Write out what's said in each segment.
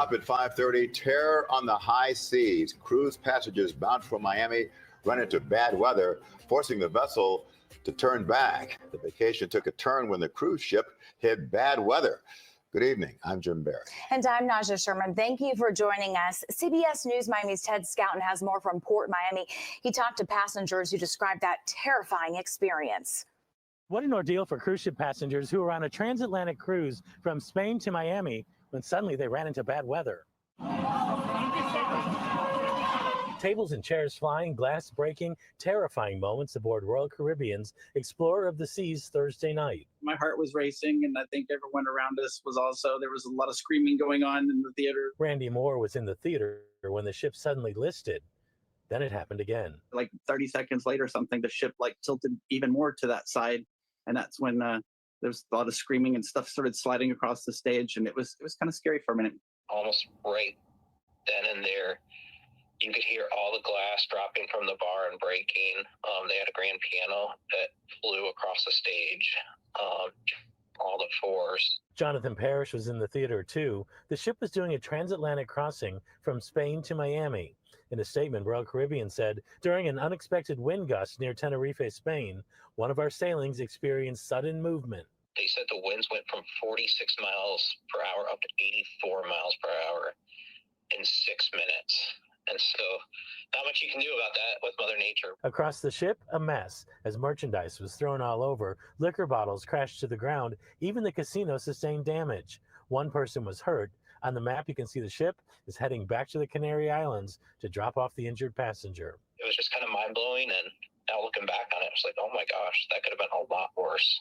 up at 5:30. Terror on the high seas. Cruise passengers bound for Miami run into bad weather, forcing the vessel to turn back. The vacation took a turn when the cruise ship hit bad weather. Good evening. I'm Jim Barry. And I'm Naja Sherman. Thank you for joining us. CBS News Miami's Ted Scouten has more from Port Miami. He talked to passengers who described that terrifying experience. What an ordeal for cruise ship passengers who were on a transatlantic cruise from Spain to Miami when suddenly they ran into bad weather. Tables and chairs flying, glass breaking, terrifying moments aboard Royal Caribbean's Explorer of the Seas Thursday night. My heart was racing, and I think everyone around us was also. There was a lot of screaming going on in the theater. Randy Moore was in the theater when the ship suddenly listed. Then it happened again. Like 30 seconds later, something, the ship tilted even more to that side, and that's when there was a lot of screaming and stuff started sliding across the stage, and it was kind of scary for a minute. Almost right then and there, you could hear all the glass dropping from the bar and breaking. They had a grand piano that flew across the stage, all the fours. Jonathan Parrish was in the theater too. The ship was doing a transatlantic crossing from Spain to Miami. In a statement, Royal Caribbean said, during an unexpected wind gust near Tenerife, Spain, one of our sailings experienced sudden movement. They said the winds went from 46 miles per hour up to 84 miles per hour in 6 minutes. And so not much you can do about that with Mother Nature. Across the ship, a mess. As merchandise was thrown all over, liquor bottles crashed to the ground, even the casino sustained damage. One person was hurt. On the map, you can see the ship is heading back to the Canary Islands to drop off the injured passenger. It was just kind of mind-blowing, and now looking back on it, it's like, oh my gosh, that could have been a lot worse.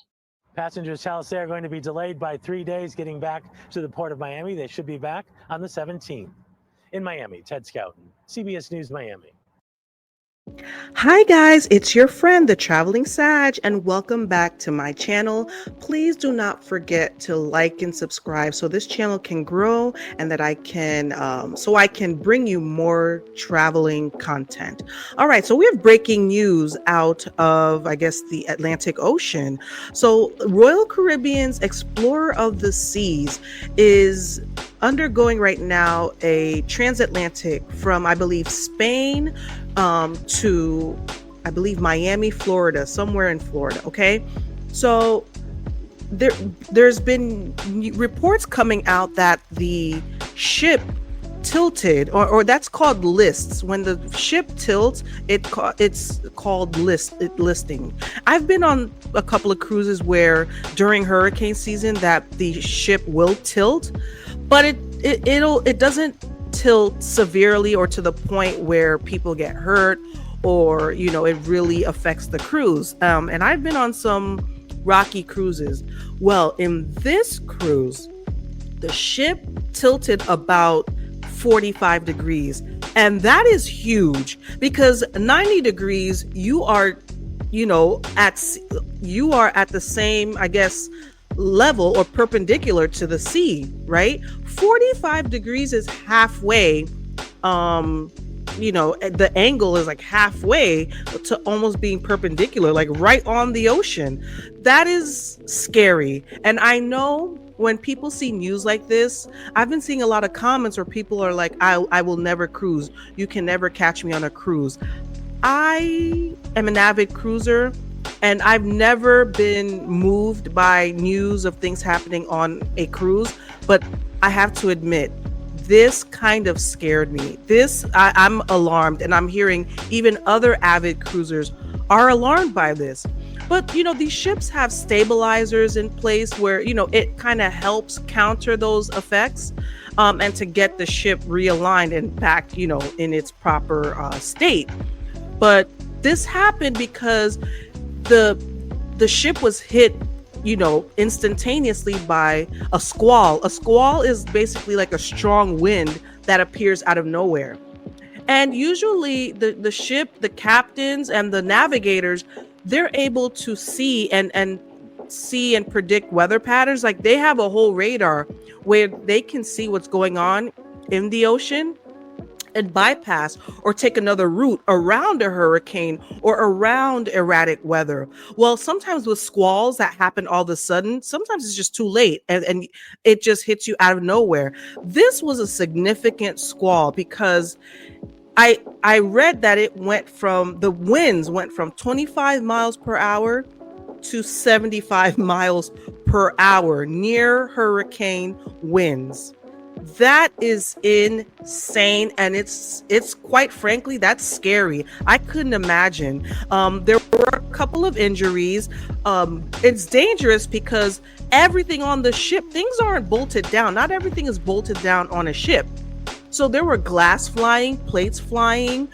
Passengers tell us they're going to be delayed by 3 days getting back to the Port of Miami. They should be back on the 17th. In Miami, Ted Scouten, CBS News Miami. Hi guys, it's your friend, the Traveling Sag, and welcome back to my channel. Please do not forget to like and subscribe so this channel can grow and that I can bring you more traveling content. All right, so we have breaking news out of, I guess, the Atlantic Ocean. So Royal Caribbean's Explorer of the Seas is undergoing right now a transatlantic from, I believe, Spain to, I believe, Miami, Florida, somewhere in Florida. Okay, so there's been reports coming out that the ship tilted, or that's called lists. When the ship tilts, it's called listing. I've been on a couple of cruises where during hurricane season that the ship will tilt, but it doesn't tilt severely or to the point where people get hurt or, you know, it really affects the cruise. And I've been on some rocky cruises. Well, in this cruise, the ship tilted about 45 degrees. And that is huge because 90 degrees, you are at the same, I guess, level or perpendicular to the sea, right? 45 degrees is halfway. The angle is like halfway to almost being perpendicular, like right on the ocean. That is scary. And I know when people see news like this, I've been seeing a lot of comments where people are like, I will never cruise. You can never catch me on a cruise. I am an avid cruiser, and I've never been moved by news of things happening on a cruise, but I have to admit, this kind of scared me. I'm alarmed, and I'm hearing even other avid cruisers are alarmed by this. But, these ships have stabilizers in place where, it kind of helps counter those effects and to get the ship realigned and back, in its proper state. But this happened because the ship was hit, instantaneously by a squall. A squall is basically like a strong wind that appears out of nowhere. And usually the ship, the captains and the navigators, they're able to see and predict weather patterns. Like they have a whole radar where they can see what's going on in the ocean. and bypass or take another route around a hurricane or around erratic weather. Well, sometimes with squalls that happen all of a sudden, sometimes it's just too late and it just hits you out of nowhere. This was a significant squall because I read that the winds went from 25 miles per hour to 75 miles per hour, near hurricane winds. That is insane, and it's quite frankly, that's scary. I couldn't imagine. There were a couple of injuries. It's dangerous because everything on the ship, things aren't bolted down. Not everything is bolted down on a ship. So there were glass flying, plates flying,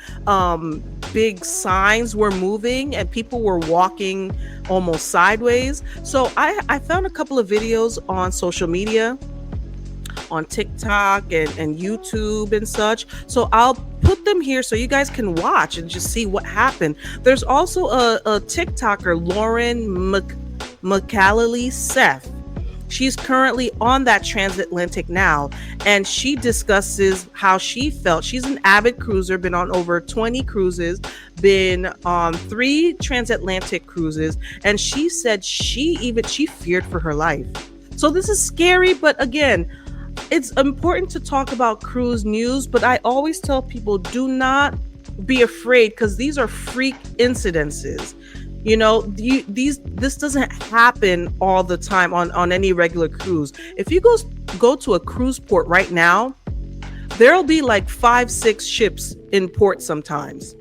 big signs were moving, and people were walking almost sideways. So I found a couple of videos on social media, on TikTok and YouTube and such. So I'll put them here so you guys can watch and just see what happened. There's also a TikToker, Lauren McCallily Seth. She's currently on that transatlantic now, and she discusses how she felt. She's an avid cruiser, been on over 20 cruises, been on 3 transatlantic cruises, and she said she feared for her life. So this is scary, but again, it's important to talk about cruise news, but I always tell people, do not be afraid, because these are freak incidences. You know, this doesn't happen all the time on any regular cruise. If you go to a cruise port right now, there'll be like 5-6 ships in port sometimes.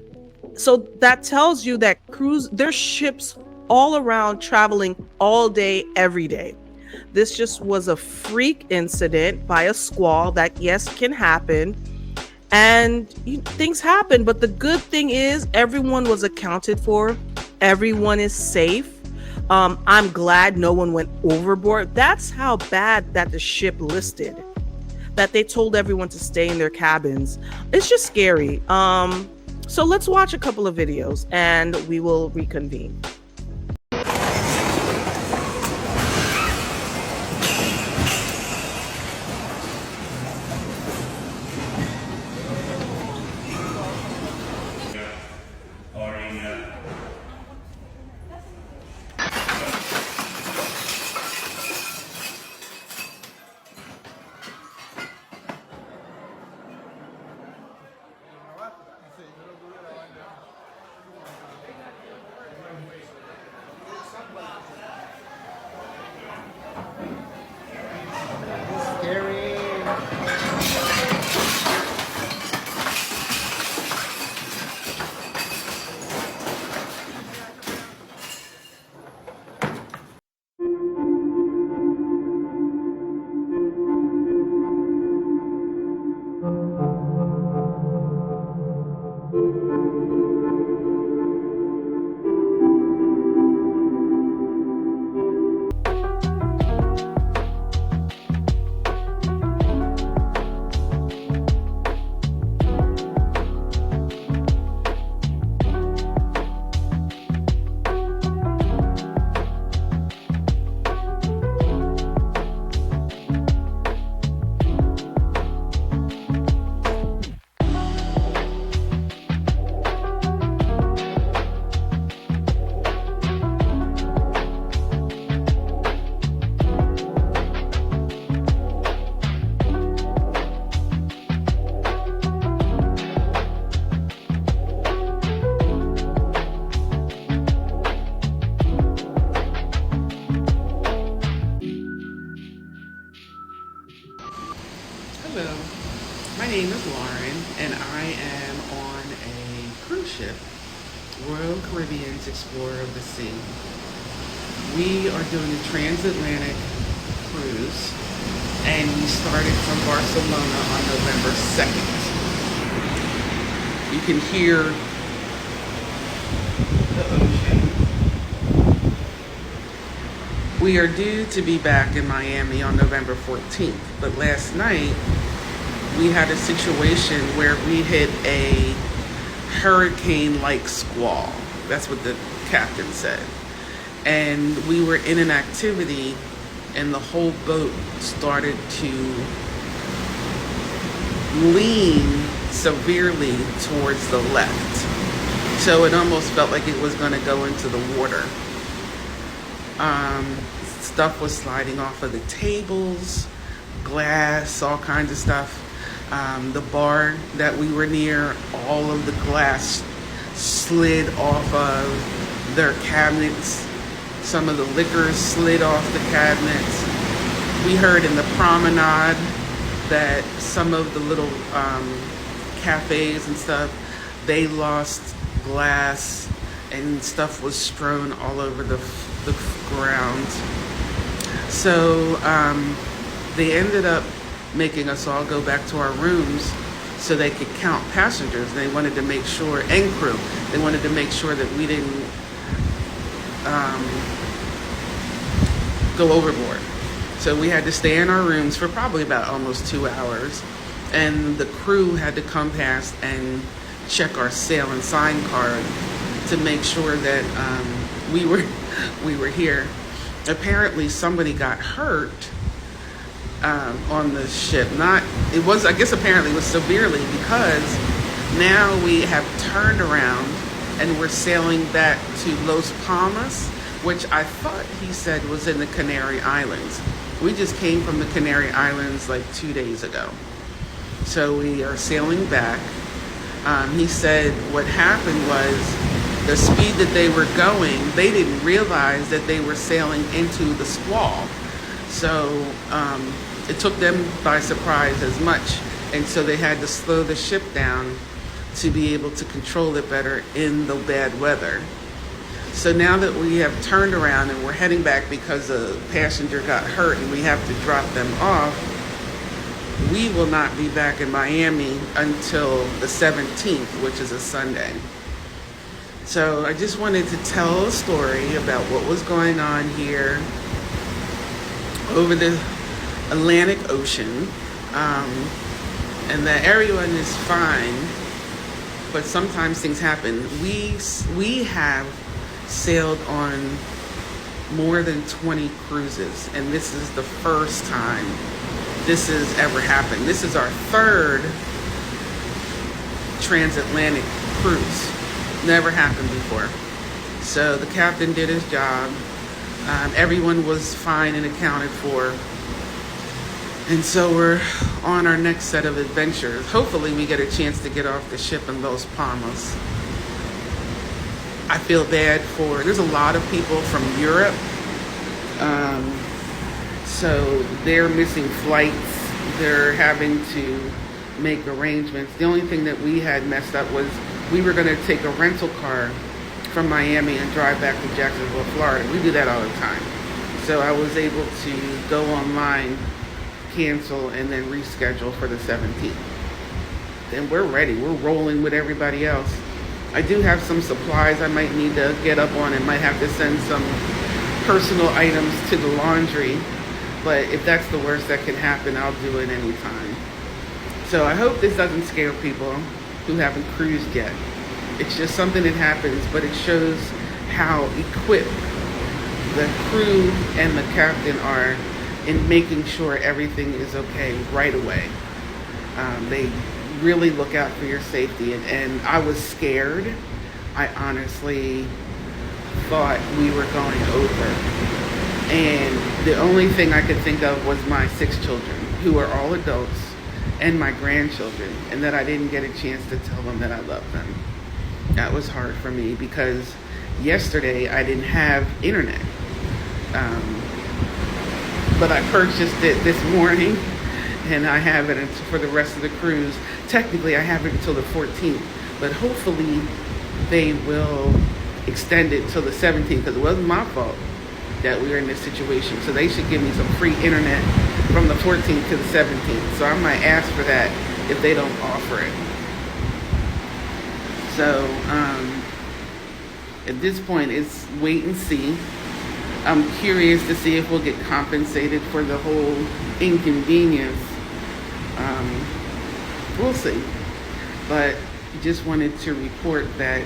So that tells you that there's ships all around traveling all day, every day. This just was a freak incident by a squall that, yes, can happen. And things happen, but the good thing is everyone was accounted for. Everyone is safe. I'm glad no one went overboard. That's how bad that the ship listed, that they told everyone to stay in their cabins. It's just scary. So let's watch a couple of videos and we will reconvene. Hello, my name is Lauren, and I am on a cruise ship, Royal Caribbean's Explorer of the Sea. We are doing a transatlantic cruise, and we started from Barcelona on November 2nd. You can hear the ocean. We are due to be back in Miami on November 14th, but last night we had a situation where we hit a hurricane-like squall. That's what the captain said. And we were in an activity and the whole boat started to lean severely towards the left. So it almost felt like it was going to go into the water. Stuff was sliding off of the tables, glass, all kinds of stuff. The bar that we were near, all of the glass slid off of their cabinets. Some of the liquor slid off the cabinets. We heard in the promenade that some of the little cafes and stuff, they lost glass and stuff was strewn all over the ground. So they ended up making us all go back to our rooms so they could count passengers. They wanted to make sure, and crew, they wanted to make sure that we didn't go overboard. So we had to stay in our rooms for probably about almost 2 hours, and the crew had to come past and check our sail and sign card to make sure that we were here. Apparently somebody got hurt on the ship. I guess apparently it was severely, because now we have turned around and we're sailing back to Los Palmas, which I thought he said was in the Canary Islands. We just came from the Canary Islands like 2 days ago. So we are sailing back. He said what happened was the speed that they were going, they didn't realize that they were sailing into the squall. So it took them by surprise as much. And so they had to slow the ship down to be able to control it better in the bad weather. So now that we have turned around and we're heading back because a passenger got hurt and we have to drop them off, we will not be back in Miami until the 17th, which is a Sunday. So I just wanted to tell a story about what was going on here over the Atlantic Ocean, and that everyone is fine, but sometimes things happen. We have sailed on more than 20 cruises, and this is the first time this has ever happened. This is our third transatlantic cruise. Never happened before. So the captain did his job. Everyone was fine and accounted for. And so we're on our next set of adventures. Hopefully we get a chance to get off the ship in Los Palmas. I feel bad there's a lot of people from Europe. So they're missing flights. They're having to make arrangements. The only thing that we had messed up was we were going to take a rental car from Miami and drive back to Jacksonville, Florida. We do that all the time. So I was able to go online, cancel, and then reschedule for the 17th. Then we're ready. We're rolling with everybody else. I do have some supplies I might need to get up on and might have to send some personal items to the laundry. But if that's the worst that can happen, I'll do it anytime. So I hope this doesn't scare people who haven't cruised yet. It's just something that happens, but it shows how equipped the crew and the captain are in making sure everything is okay right away. They really look out for your safety, and I was scared. I honestly thought we were going over. And the only thing I could think of was my 6 children, who are all adults, and my grandchildren, and that I didn't get a chance to tell them that I love them. That was hard for me because yesterday I didn't have internet. But I purchased it this morning, and I have it for the rest of the cruise. Technically, I have it until the 14th, but hopefully they will extend it till the 17th, because it wasn't my fault that we were in this situation. So they should give me some free internet from the 14th to the 17th. So I might ask for that if they don't offer it. So at this point, it's wait and see. I'm curious to see if we'll get compensated for the whole inconvenience. We'll see. But just wanted to report that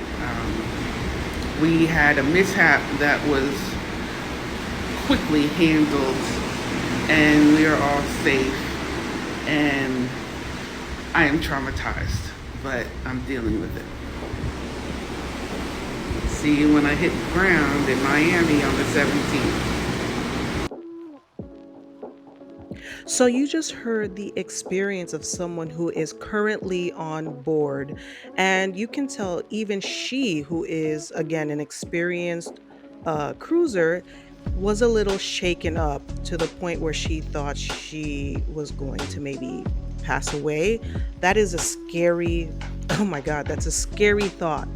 we had a mishap that was quickly handled, and we are all safe, and I am traumatized. but I'm dealing with it. See you when I hit the ground in Miami on the 17th. So you just heard the experience of someone who is currently on board, and you can tell even she, who is again an experienced cruiser, was a little shaken up to the point where she thought she was going to maybe pass away. That is a scary, oh my God, that's a scary thought.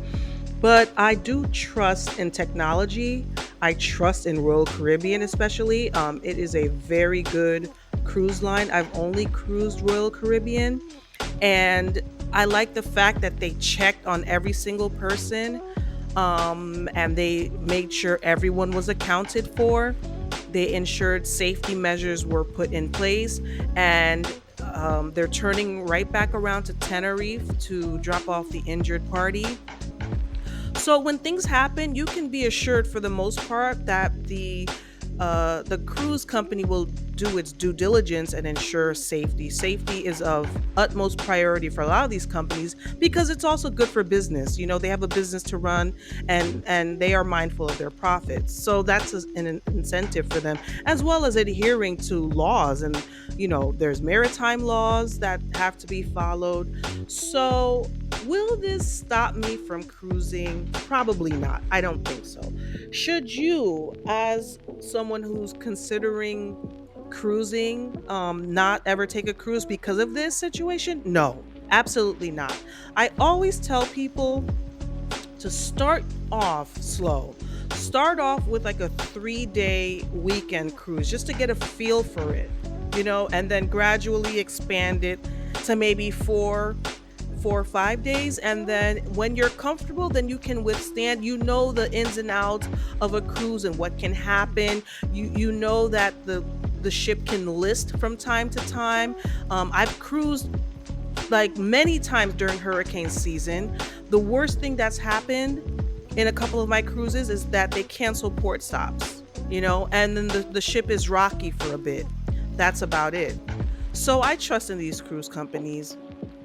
But I do trust in technology. I trust in Royal Caribbean, especially. It is a very good cruise line. I've only cruised Royal Caribbean, and I like the fact that they checked on every single person, and they made sure everyone was accounted for. They ensured safety measures were put in place, and they're turning right back around to Tenerife to drop off the injured party. So when things happen, you can be assured for the most part that the cruise company will do its due diligence and ensure safety. Safety is of utmost priority for a lot of these companies because it's also good for business. You know, they have a business to run, and they are mindful of their profits. So that's an incentive for them, as well as adhering to laws. And there's maritime laws that have to be followed. So will this stop me from cruising? Probably not. I don't think so. Should you, as someone who's considering cruising, not ever take a cruise because of this situation? No, absolutely not. I always tell people to start off slow. Start off with like a 3-day weekend cruise just to get a feel for it, and then gradually expand it to maybe 4 or 5 days. And then when you're comfortable, then you can withstand, the ins and outs of a cruise and what can happen. You know that the ship can list from time to time. I've cruised like many times during hurricane season. The worst thing that's happened in a couple of my cruises is that they cancel port stops, and then the ship is rocky for a bit. That's about it. So I trust in these cruise companies.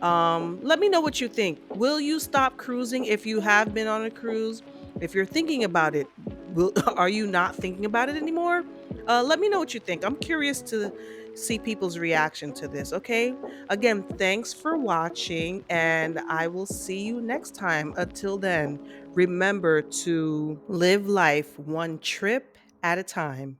Let me know what you think. Will you stop cruising if you have been on a cruise? If you're thinking about it, are you not thinking about it anymore? Let me know what you think. I'm curious to see people's reaction to this, okay? Again, thanks for watching, and I will see you next time. Until then, remember to live life one trip at a time.